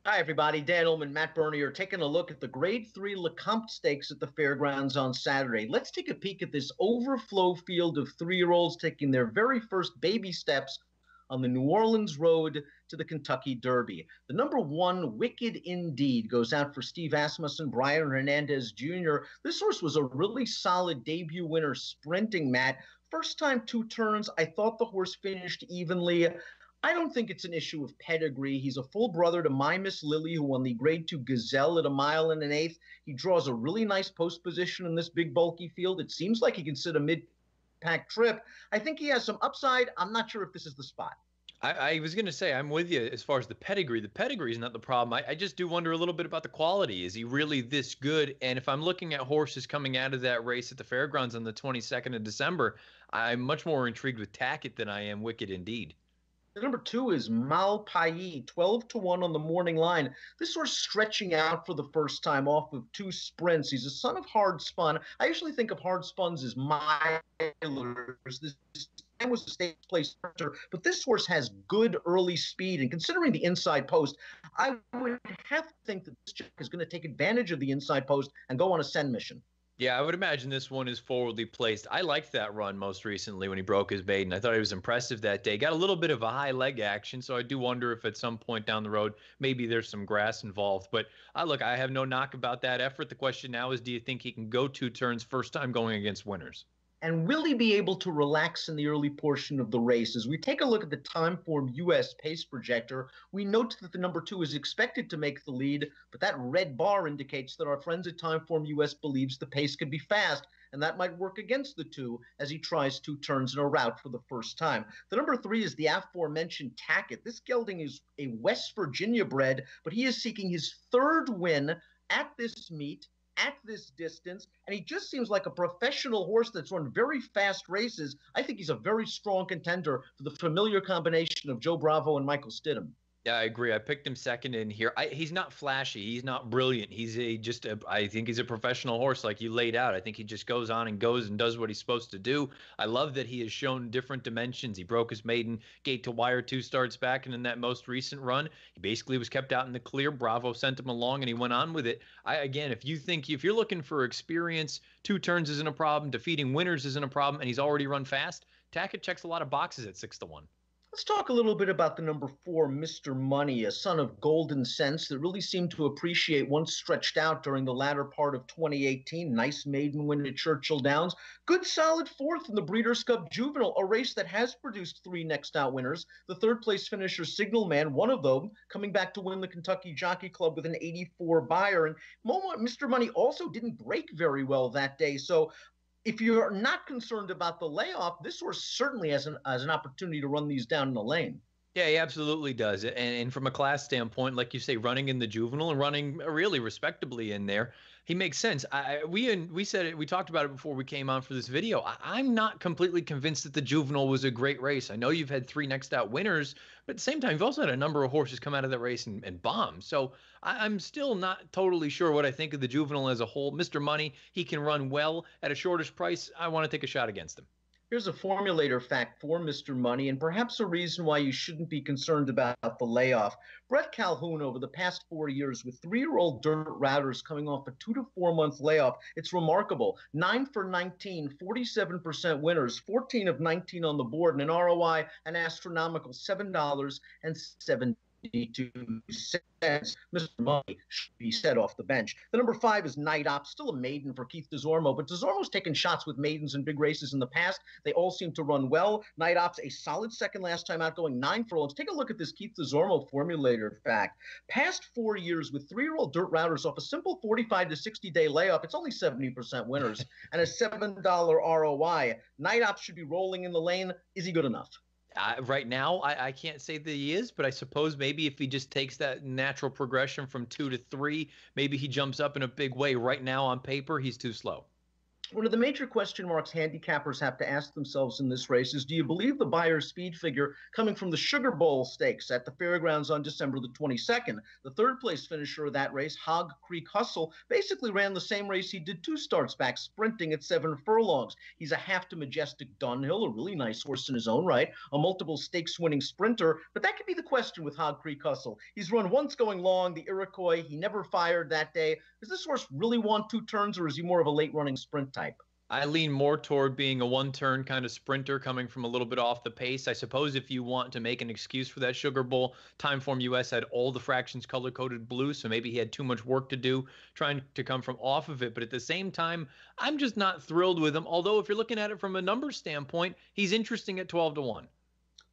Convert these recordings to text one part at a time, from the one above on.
Hi, everybody. Dan Illman, Matt Bernier, taking a look at the Grade 3 Lecomte Stakes at the fairgrounds on Saturday. Let's take a peek at this overflow field of three-year-olds taking their very first baby steps on the New Orleans road to the Kentucky Derby. The number one, Wicked Indeed, goes out for Steve Asmussen, Brian Hernandez Jr. This horse was a really solid debut winner sprinting, Matt. First time two turns, I thought the horse finished evenly. I don't think it's an issue of pedigree. He's a full brother to My Miss Lily, who won the Grade 2 Gazelle at a mile and an eighth. He draws a really nice post position in this big, bulky field. It seems like he can sit a mid-pack trip. I think he has some upside. I'm not sure if this is the spot. I was going to say, I'm with you as far as the pedigree. The pedigree is not the problem. I just do wonder a little bit about the quality. Is he really this good? And if I'm looking at horses coming out of that race at the fairgrounds on the 22nd of December, I'm much more intrigued with Tackett than I am Wicked Indeed. The number two is Malpayi, 12 to 1 on the morning line. This horse stretching out for the first time off of two sprints. He's a son of hard spun. I usually think of hard spuns as milers. This time was a stage place sprinter, but this horse has good early speed. And considering the inside post, I would have to think that this jock is going to take advantage of the inside post and go on a send mission. Yeah, I would imagine this one is forwardly placed. I liked that run most recently when he broke his maiden. I thought he was impressive that day. Got a little bit of a high leg action, so I do wonder if at some point down the road maybe there's some grass involved. But look, I have no knock about that effort. The question now is, do you think he can go two turns first time going against winners? And will he be able to relax in the early portion of the race? As we take a look at the Timeform US pace projector, we note that the number two is expected to make the lead, but that red bar indicates that our friends at Timeform US believes the pace could be fast, and that might work against the two as he tries two turns in a route for the first time. The number three is the aforementioned Tackett. This gelding is a West Virginia bred, but he is seeking his third win at this meet, at this distance, and he just seems like a professional horse that's run very fast races. I think he's a very strong contender for the familiar combination of Joe Bravo and Michael Stidham. Yeah, I agree. I picked him second in here. He's not flashy. He's not brilliant. I think he's a professional horse like you laid out. I think he just goes on and goes and does what he's supposed to do. I love that he has shown different dimensions. He broke his maiden gate to wire two starts back, and in that most recent run, he basically was kept out in the clear. Bravo sent him along, and he went on with it. Again, if you're looking for experience, two turns isn't a problem. Defeating winners isn't a problem, and he's already run fast. Tackett checks a lot of boxes at 6 to 1. Let's talk a little bit about the number four, Mr. Money, a son of Golden Sense that really seemed to appreciate once stretched out during the latter part of 2018. Nice maiden win at Churchill Downs. Good solid fourth in the Breeders' Cup Juvenile, a race that has produced three next out winners. The third place finisher, Signal Man, one of them, coming back to win the Kentucky Jockey Club with an 84 buyer. And Mr. Money also didn't break very well that day. So if you're not concerned about the layoff, this horse certainly has an opportunity to run these down in the lane. Yeah, he absolutely does. And from a class standpoint, like you say, running in the juvenile and running really respectably in there, he makes sense. We said it, we talked about it before we came on for this video. I'm not completely convinced that the juvenile was a great race. I know you've had three next out winners, but at the same time, you've also had a number of horses come out of that race and bomb. So I'm still not totally sure what I think of the juvenile as a whole. Mr. Money, he can run well at a shortish price. I want to take a shot against him. Here's a formulator fact for Mr. Money, and perhaps a reason why you shouldn't be concerned about the layoff. Brett Calhoun, over the past 4 years, with three-year-old dirt routers coming off a 2 to 4 month layoff, it's remarkable. 9 for 19, 47% winners, 14 of 19 on the board, and an ROI, an astronomical $7.72. Mr. Money should be set off the bench. The number five is Night Op, still a maiden for Keith Desormeaux, but Desormeaux's taken shots with maidens in big races in the past. They all seem to run well. Night Op's a solid second last time out, going 9 furlongs. Take a look at this Keith Desormeaux formulator fact. Past 4 years with three-year-old dirt routers off a simple 45 to 60-day layoff, it's only 70% winners and a $7 ROI. Night Op should be rolling in the lane. Is he good enough? Right now, I can't say that he is, but I suppose maybe if he just takes that natural progression from 2 to 3, maybe he jumps up in a big way. Right now, on paper, he's too slow. One of the major question marks handicappers have to ask themselves in this race is, do you believe the Buyer's speed figure coming from the Sugar Bowl Stakes at the Fairgrounds on December the 22nd? The third place finisher of that race, Hog Creek Hustle, basically ran the same race he did 2 starts back, sprinting at 7 furlongs. He's a half to Majestic Dunhill, a really nice horse in his own right, a multiple stakes winning sprinter, but that could be the question with Hog Creek Hustle. He's run once going long, the Iroquois, he never fired that day. Does this horse really want 2 turns, or is he more of a late running sprint type? I lean more toward being a one-turn kind of sprinter coming from a little bit off the pace. I suppose if you want to make an excuse for that Sugar Bowl, Timeform US had all the fractions color-coded blue, so maybe he had too much work to do trying to come from off of it. But at the same time, I'm just not thrilled with him. Although if you're looking at it from a numbers standpoint, he's interesting at 12-1.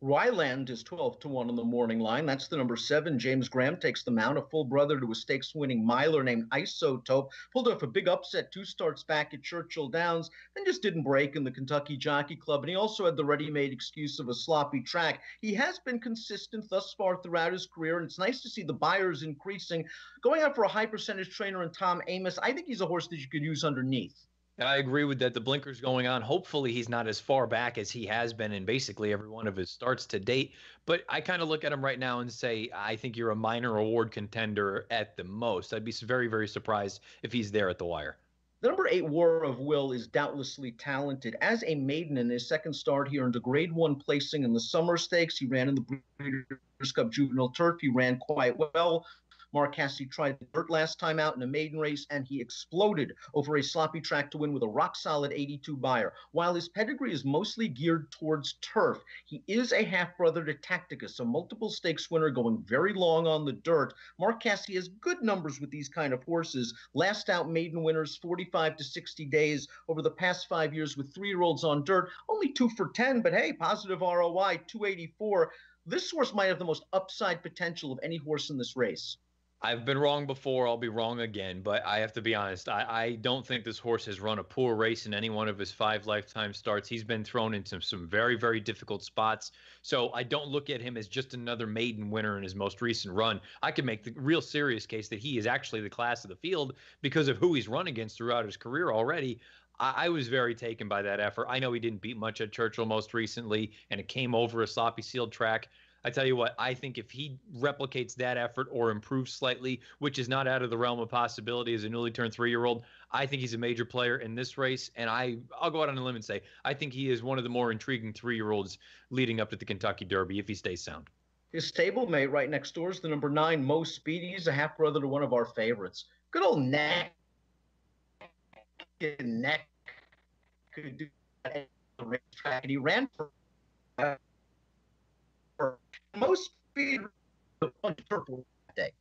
Ryland is 12-1 on the morning line. That's the number 7. James Graham takes the mount, a full brother to a stakes-winning miler named Isotope. Pulled off a big upset 2 starts back at Churchill Downs, then just didn't break in the Kentucky Jockey Club. And he also had the ready-made excuse of a sloppy track. He has been consistent thus far throughout his career, and it's nice to see the Buyers increasing. Going out for a high-percentage trainer in Tom Amos, I think he's a horse that you could use underneath. I agree with that. The blinker's going on. Hopefully he's not as far back as he has been in basically every one of his starts to date. But I kind of look at him right now and say, I think you're a minor award contender at the most. I'd be very, very surprised if he's there at the wire. The number 8, War of Will, is doubtlessly talented. As a maiden in his second start, he earned a Grade 1 placing in the Summer Stakes. He ran in the Breeders' Cup Juvenile Turf. He ran quite well. Mark Cassidy tried the dirt last time out in a maiden race, and he exploded over a sloppy track to win with a rock-solid 82 Buyer. While his pedigree is mostly geared towards turf, he is a half-brother to Tacticus, a multiple stakes winner going very long on the dirt. Mark Cassidy has good numbers with these kind of horses. Last out maiden winners, 45 to 60 days over the past 5 years with 3-year-olds on dirt. Only 2 for 10, but hey, positive ROI, 284. This horse might have the most upside potential of any horse in this race. I've been wrong before. I'll be wrong again, but I have to be honest. I don't think this horse has run a poor race in any one of his 5 lifetime starts. He's been thrown into some very, very difficult spots. So I don't look at him as just another maiden winner in his most recent run. I could make the real serious case that he is actually the class of the field because of who he's run against throughout his career already. I was very taken by that effort. I know he didn't beat much at Churchill most recently, and it came over a sloppy sealed track. I tell you what, I think if he replicates that effort or improves slightly, which is not out of the realm of possibility as a newly turned 3-year-old, I think he's a major player in this race. And I'll go out on a limb and say, I think he is one of the more intriguing 3-year-olds leading up to the Kentucky Derby if he stays sound. His stablemate right next door is the number 9, Mo Speedy. He's a half-brother to one of our favorites. Good old neck. Neck could do that at the racetrack, and he ran for most speed purple that day.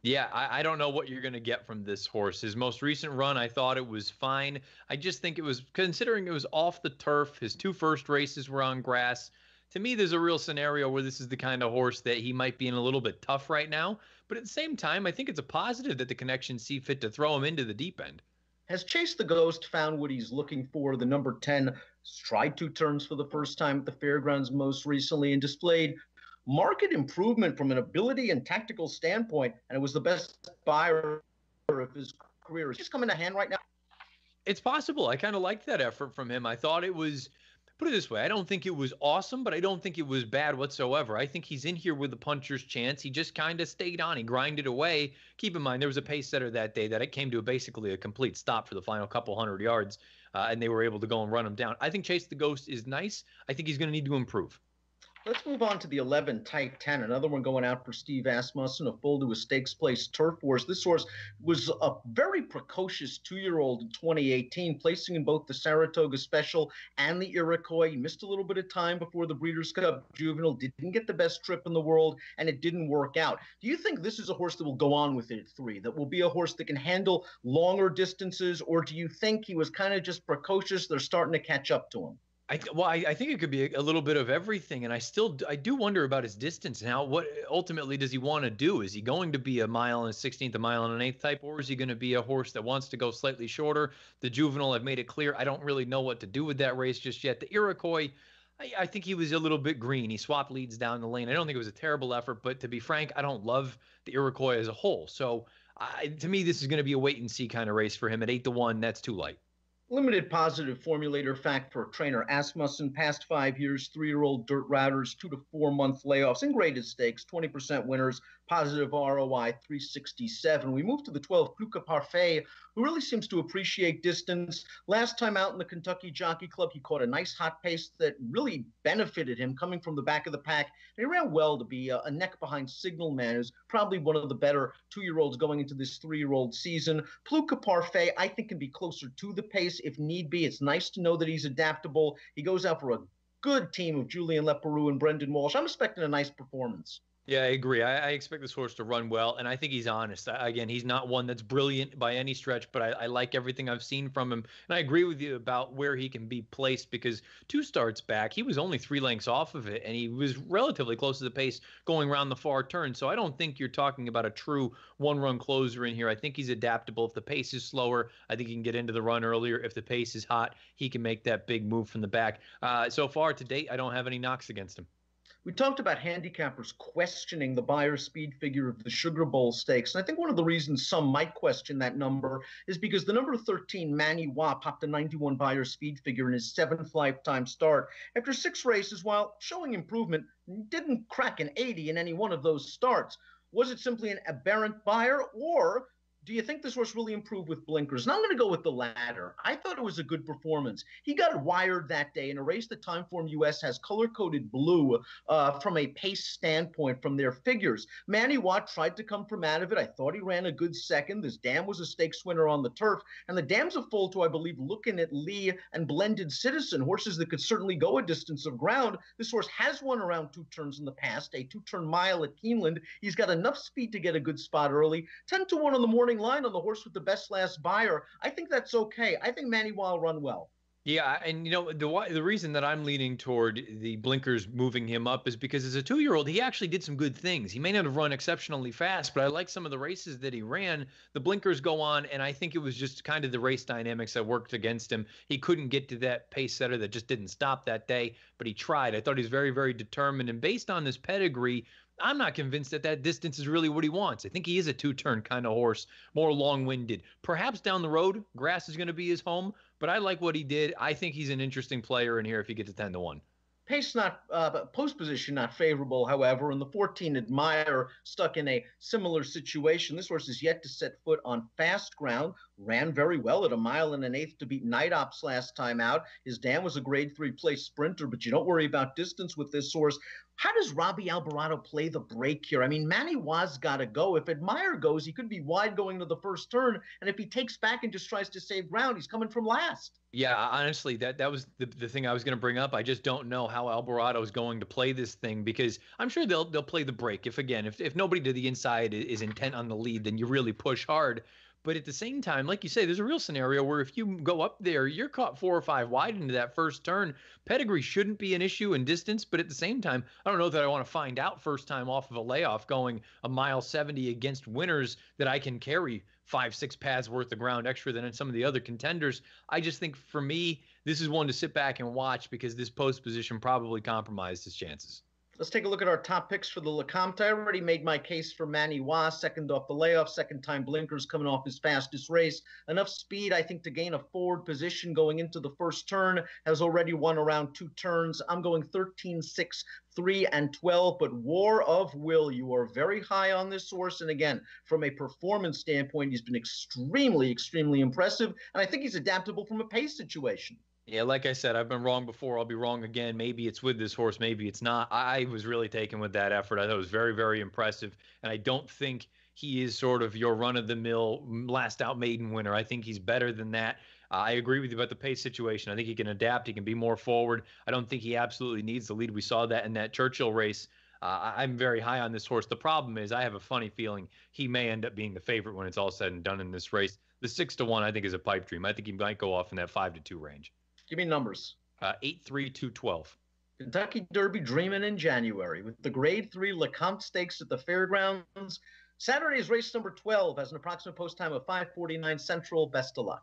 Yeah, I don't know what you're going to get from this horse. His most recent run, I thought it was fine. I just think it was, considering it was off the turf, his 2 first races were on grass. To me, there's a real scenario where this is the kind of horse that he might be in a little bit tough right now. But at the same time, I think it's a positive that the connections see fit to throw him into the deep end. Has Chase the Ghost found what he's looking for? The number 10 tried 2 turns for the first time at the Fairgrounds most recently and displayed market improvement from an ability and tactical standpoint, and it was the best Buyer of his career. Is he just coming to hand right now? It's possible. I kind of liked that effort from him. I thought it was, put it this way, I don't think it was awesome, but I don't think it was bad whatsoever. I think he's in here with the puncher's chance. He just kind of stayed on. He grinded away. Keep in mind, there was a pace setter that day that it came to basically a complete stop for the final couple hundred yards, and they were able to go and run him down. I think Chase the Ghost is nice. I think he's going to need to improve. Let's move on to the 11 Type 10. Another one going out for Steve Asmussen, a full to a stakes place Turf Wars. This horse was a very precocious 2-year-old in 2018, placing in both the Saratoga Special and the Iroquois. He missed a little bit of time before the Breeders' Cup Juvenile, didn't get the best trip in the world, and it didn't work out. Do you think this is a horse that will go on with it at 3, that will be a horse that can handle longer distances, or do you think he was kind of just precocious? They're starting to catch up to him. I think it could be a little bit of everything, and I do wonder about his distance now. What ultimately does he want to do? Is he going to be a mile and a 16th, a mile and an 1/8 type, or is he going to be a horse that wants to go slightly shorter? The Juvenile, I've made it clear, I don't really know what to do with that race just yet. The Iroquois, I think he was a little bit green. He swapped leads down the lane. I don't think it was a terrible effort, but to be frank, I don't love the Iroquois as a whole. So to me, this is going to be a wait and see kind of race for him at 8-1. That's too light. Limited positive formulator fact for trainer Asmussen. Past 5 years, 3-year-old dirt routers, 2 to 4 month layoffs in graded stakes, 20% winners, positive ROI 367. We move to the 12, Pluka Parfait, who really seems to appreciate distance. Last time out in the Kentucky Jockey Club, he caught a nice hot pace that really benefited him coming from the back of the pack. And he ran well to be a neck behind Signal Man, who's probably one of the better 2-year-olds going into this 3-year-old season. Pluka Parfait, I think, can be closer to the pace if need be. It's nice to know that he's adaptable. He goes out for a good team of Julian Leparoux and Brendan Walsh. I'm expecting a nice performance. Yeah, I agree. I expect this horse to run well, and I think he's honest. Again, he's not one that's brilliant by any stretch, but I like everything I've seen from him. And I agree with you about where he can be placed because 2 starts back, he was only 3 lengths off of it, and he was relatively close to the pace going around the far turn. So I don't think you're talking about a true one-run closer in here. I think he's adaptable. If the pace is slower, I think he can get into the run earlier. If the pace is hot, he can make that big move from the back. So far to date, I don't have any knocks against him. We talked about handicappers questioning the Beyer speed figure of the Sugar Bowl Stakes. And I think one of the reasons some might question that number is because the number 13, Manny Wah, popped a 91 Beyer speed figure in his 7th lifetime start. After 6 races, while showing improvement, didn't crack an 80 in any one of those starts. Was it simply an aberrant Beyer, or do you think this horse really improved with blinkers? And I'm going to go with the latter. I thought it was a good performance. He got wired that day in a race that Timeform US has color-coded blue from a pace standpoint from their figures. Manny Watt tried to come from out of it. I thought he ran a good second. This dam was a stakes winner on the turf. And the dam's a full to, I believe, Looking at Lee and Blended Citizen, horses that could certainly go a distance of ground. This horse has won around 2 turns in the past, a 2-turn mile at Keeneland. He's got enough speed to get a good spot early. 10 to 1 on the morning line on the horse with the best last Beyer. I think that's okay. I think Manny will run well. Yeah, and the reason that I'm leaning toward the blinkers moving him up is because as a 2-year-old, he actually did some good things. He may not have run exceptionally fast, but I like some of the races that he ran. The blinkers go on, and I think it was just kind of the race dynamics that worked against him. He couldn't get to that pace setter that just didn't stop that day, but he tried. I thought he was very, very determined, and based on this pedigree, I'm not convinced that that distance is really what he wants. I think he is a 2-turn kind of horse, more long-winded. Perhaps down the road, grass is going to be his home, but I like what he did. I think he's an interesting player in here if he gets to 10 to 1. Pace not, post position not favorable, however, and the 14 Admire stuck in a similar situation. This horse is yet to set foot on fast ground, ran very well at 1 1/8 miles to beat Night Ops last time out. His dam was a grade 3 place sprinter, but you don't worry about distance with this horse. How does Robbie Alvarado play the break here? I mean, Manny Wah's got to go. If Admire goes, he could be wide going to the first turn, and if he takes back and just tries to save ground, he's coming from last. Yeah, honestly, that was the thing I was going to bring up. I just don't know how Alvarado is going to play this thing because I'm sure they'll play the break. If nobody to the inside is intent on the lead, then you really push hard. But at the same time, like you say, there's a real scenario where if you go up there, you're caught 4 or 5 wide into that first turn. Pedigree shouldn't be an issue in distance, but at the same time, I don't know that I want to find out first time off of a layoff going 1.70 miles against winners that I can carry 5-6 pads worth of ground extra than in some of the other contenders. I just think for me, this is one to sit back and watch because this post position probably compromised his chances. Let's take a look at our top picks for the Lecomte. I already made my case for Manny Wah, second off the layoff, second time blinkers coming off his fastest race. Enough speed, I think, to gain a forward position going into the first turn. Has already won around 2 turns. I'm going 13, 6, 3, and 12, but War of Will. You are very high on this horse. And again, from a performance standpoint, he's been extremely, extremely impressive. And I think he's adaptable from a pace situation. Yeah, like I said, I've been wrong before. I'll be wrong again. Maybe it's with this horse. Maybe it's not. I was really taken with that effort. I thought it was very, very impressive. And I don't think he is sort of your run-of-the-mill last out maiden winner. I think he's better than that. I agree with you about the pace situation. I think he can adapt. He can be more forward. I don't think he absolutely needs the lead. We saw that in that Churchill race. I'm very high on this horse. The problem is I have a funny feeling he may end up being the favorite when it's all said and done in this race. The 6 to 1, I think, is a pipe dream. I think he might go off in that 5 to 2 range. Give me numbers. 8, 3, 2, 12. Kentucky Derby dreaming in January with the Grade 3 Lecomte Stakes at the Fairgrounds. Saturday is race number 12, has an approximate post time of 5:49 Central. Best of luck.